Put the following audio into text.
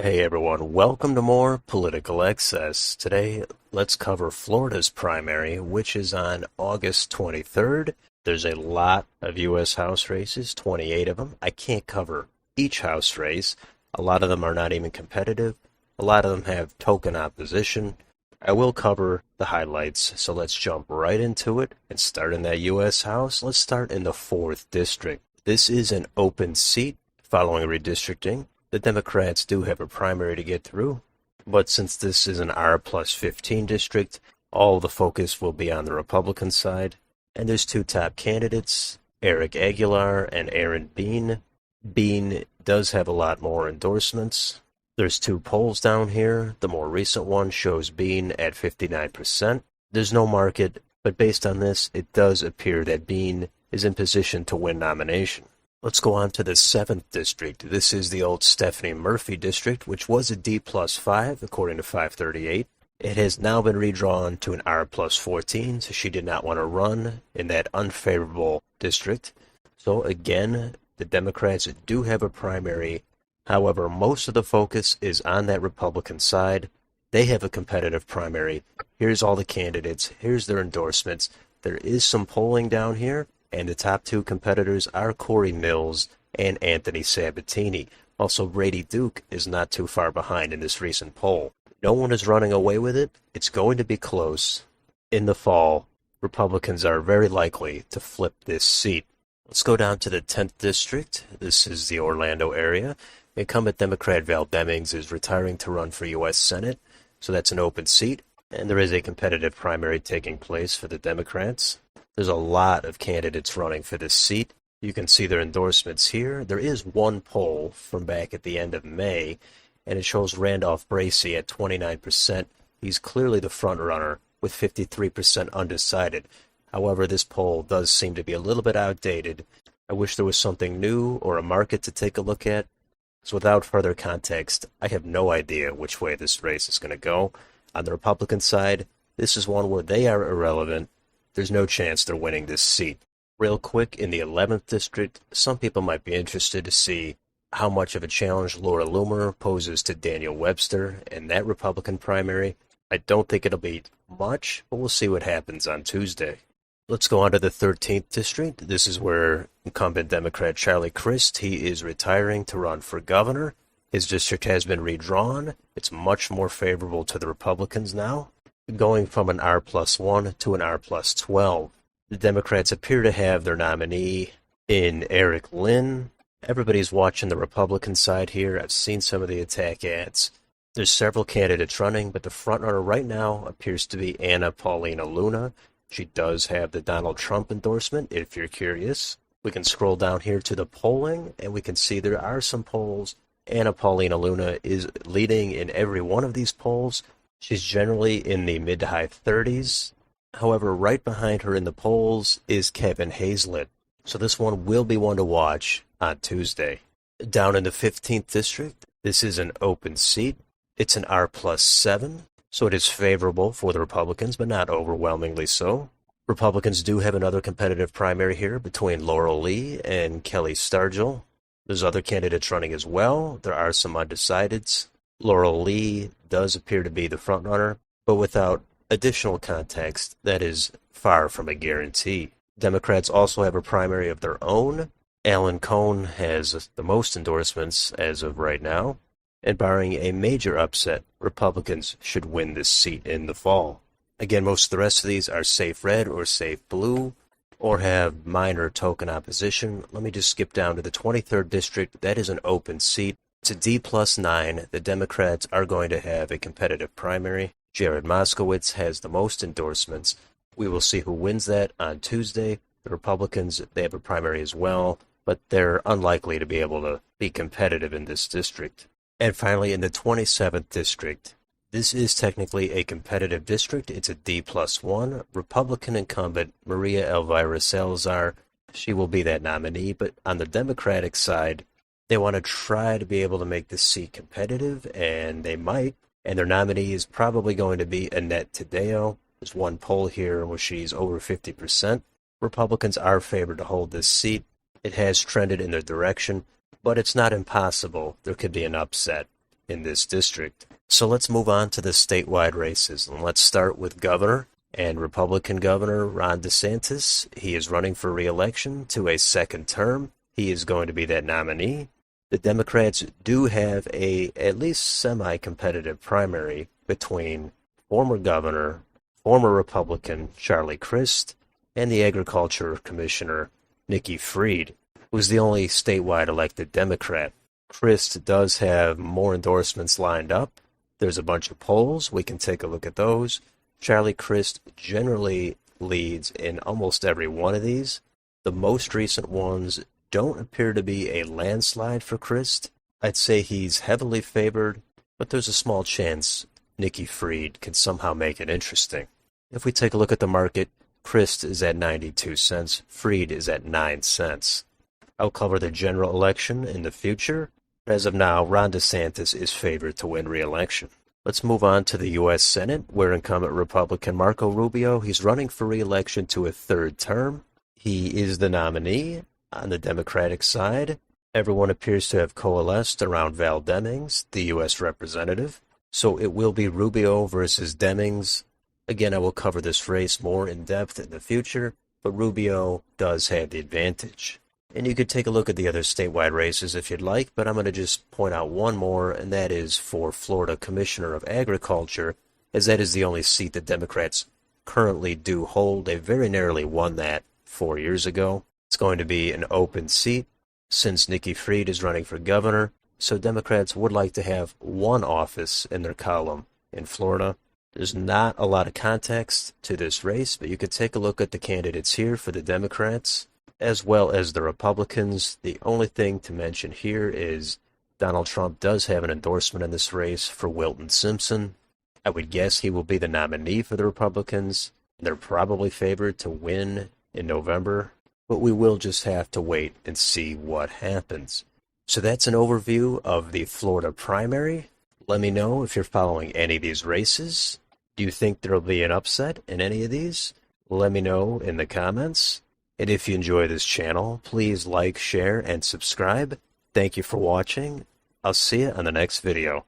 Hey everyone, welcome to more Political Excess. Today, let's cover Florida's primary, which is on August 23rd. There's a lot of U.S. House races, 28 of them. I can't cover each House race. A lot of them are not even competitive. A lot of them have token opposition. I will cover the highlights, so let's jump right into it and start in that U.S. House. Let's start in the 4th District. This is an open seat following redistricting. The Democrats do have a primary to get through, but since this is an R plus 15 district, all the focus will be on the Republican side. And there's two top candidates, Eric Aguilar and Aaron Bean. Bean does have a lot more endorsements. There's two polls down here. The more recent one shows Bean at 59%. There's no market, but based on this, it does appear that Bean is in position to win nomination. Let's go on to the 7th district. This is the old Stephanie Murphy district, which was a D plus 5, according to 538. It has now been redrawn to an R plus 14, so she did not want to run in that unfavorable district. So again, the Democrats do have a primary. However, most of the focus is on that Republican side. They have a competitive primary. Here's all the candidates. Here's their endorsements. There is some polling down here, and the top two competitors are Corey Mills and Anthony Sabatini. Also, Brady Duke is not too far behind in this recent poll. No one is running away with it. It's going to be close. In the fall, Republicans are very likely to flip this seat. Let's go down to the 10th district. This is the Orlando area. Incumbent Democrat Val Demings is retiring to run for U.S. Senate, so that's an open seat. And there is a competitive primary taking place for the Democrats. There's a lot of candidates running for this seat. You can see their endorsements here. There is one poll from back at the end of May, and it shows Randolph Bracy at 29%. He's clearly the front runner with 53% undecided. However, this poll does seem to be a little bit outdated. I wish there was something new or a market to take a look at. So without further context, I have no idea which way this race is going to go. On the Republican side, this is one where they are irrelevant. There's no chance they're winning this seat. Real quick, in the 11th district, some people might be interested to see how much of a challenge Laura Loomer poses to Daniel Webster in that Republican primary. I don't think it'll be much, but we'll see what happens on Tuesday. Let's go on to the 13th district. This is where incumbent Democrat Charlie Crist, he is retiring to run for governor. His district has been redrawn. It's much more favorable to the Republicans now, going from an R plus 1 to an R plus 12. The Democrats appear to have their nominee in Eric Lynn. Everybody's watching the Republican side here. I've seen some of the attack ads. There's several candidates running, but the frontrunner right now appears to be Anna Paulina Luna. She does have the Donald Trump endorsement, if you're curious. We can scroll down here to the polling, and we can see there are some polls. Anna Paulina Luna is leading in every one of these polls. She's generally in the mid to high 30s. However, right behind her in the polls is Kevin Hazlett. So this one will be one to watch on Tuesday. Down in the 15th district, this is an open seat. It's an R plus 7. So it is favorable for the Republicans, but not overwhelmingly so. Republicans do have another competitive primary here between Laurel Lee and Kelly Stargel. There's other candidates running as well. There are some undecideds. Laurel Lee does appear to be the frontrunner, but without additional context, that is far from a guarantee. Democrats also have a primary of their own. Alan Cohn has the most endorsements as of right now. And barring a major upset, Republicans should win this seat in the fall. Again, most of the rest of these are safe red or safe blue, or have minor token opposition. Let me just skip down to the 23rd district. That is an open seat. It's a D plus 9. The Democrats are going to have a competitive primary. Jared Moskowitz has the most endorsements. We will see who wins that on Tuesday. The Republicans, they have a primary as well, but they're unlikely to be able to be competitive in this district. And finally, in the 27th district, this is technically a competitive district. It's a D plus 1. Republican incumbent Maria Elvira Salazar, she will be that nominee. But on the Democratic side, they want to try to be able to make this seat competitive, and they might. And their nominee is probably going to be Annette Taddeo. There's one poll here where she's over 50%. Republicans are favored to hold this seat. It has trended in their direction, but it's not impossible. There could be an upset. in this district. So let's move on to the statewide races, and let's start with governor. And Republican Governor Ron DeSantis, he is running for re-election to a second term. He is going to be that nominee. The Democrats do have a at least semi-competitive primary between former governor, former Republican Charlie Crist, and the Agriculture Commissioner Nikki Fried, who's the only statewide elected Democrat. Crist does have more endorsements lined up. There's a bunch of polls. We can take a look at those. Charlie Crist generally leads in almost every one of these. The most recent ones don't appear to be a landslide for Crist. I'd say he's heavily favored, but there's a small chance Nikki Fried can somehow make it interesting. If we take a look at the market, Crist is at 92 cents, Fried is at 9 cents. I'll cover the general election in the future. As of now, Ron DeSantis is favored to win re-election. Let's move on to the U.S. Senate, where incumbent Republican Marco Rubio, he's running for re-election to a third term. He is the nominee on the Democratic side. Everyone appears to have coalesced around Val Demings, the U.S. representative. So it will be Rubio versus Demings. Again, I will cover this race more in depth in the future, but Rubio does have the advantage. And you could take a look at the other statewide races if you'd like, but I'm going to just point out one more, and that is for Florida Commissioner of Agriculture, as that is the only seat that Democrats currently do hold. They very narrowly won that 4 years ago. It's going to be an open seat since Nikki Fried is running for governor, so Democrats would like to have one office in their column in Florida. There's not a lot of context to this race, but you could take a look at the candidates here for the Democrats, as well as the Republicans. The only thing to mention here is Donald Trump does have an endorsement in this race for Wilton Simpson. I would guess he will be the nominee for the Republicans. They're probably favored to win in November, but we will just have to wait and see what happens. So that's an overview of the Florida primary. Let me know if you're following any of these races. Do you think there will be an upset in any of these? Let me know in the comments. And if you enjoy this channel, please like, share, and subscribe. Thank you for watching. I'll see you on the next video.